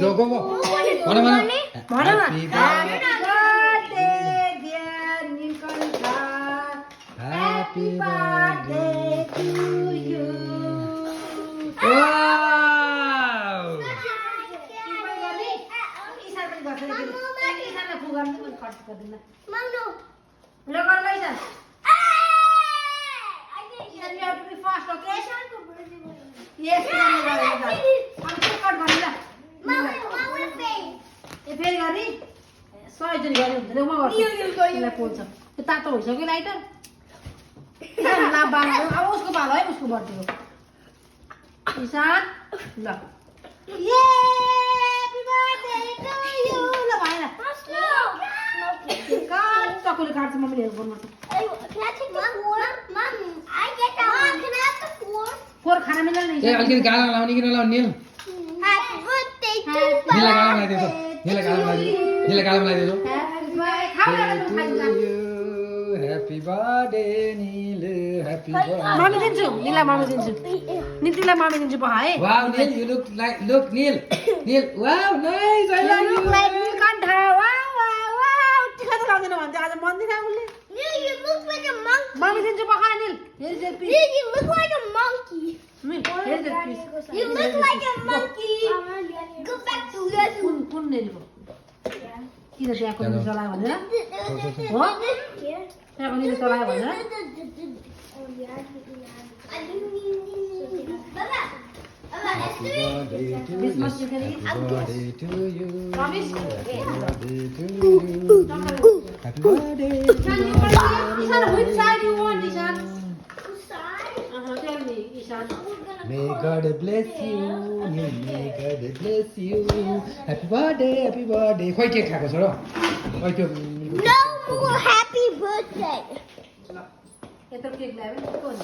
जो गो गो भन भन Happy birthday, dear Nikolka. Happy birthday to you. Wow Yes, फेरि गर्ने 100 जन गरे हुँदैन म गर्छु यसलाई पोल्छ त्यो तातो भइसक्यो लाइटर ला बाल्नु अब उसको बाल है उसको बर्थडे हो ईशान ल ये हैप्पी बर्थडे टु यु ल भएन काट चकुले काट्छ मम्मीले हेर्नु पर्छ फोर खाना मिल्दैन ए अलिकति गाला लाउने कि नलाउने निल निललाई गाला लगाइदियो त निललाई गाला लगाइदियो निललाई गाला लगाइदियो happy birthday Nil happy birthday मामी दिन्छु निललाई मामी दिन्छु नितिलाई मामी दिन्छु पहाए wow Nil you look Nil Nil wow nice I love you कण्ठ वाउ वाउ वाउ टिका त लाउँदैन भन्छ आज मन दिखा उसले मामी दिन्छु पहाए निल हेर हेर पिस हेर हेर पिस कुन नेलीको किन त्यहाँको निलो चलायो भनेर हो त्यहाँको निलो चलायो भनेर Christmas you can eat. Happy birthday to you. Promise? Happy birthday. Ishan, which side you want, Ishan? Tell me, Ishan. May God bless you. May God bless you. Happy birthday, happy birthday. Khoai cake खाएको छ र? खोइ त्यो No more happy birthday. यत्रो cake ल्यायो भने को हुन्छ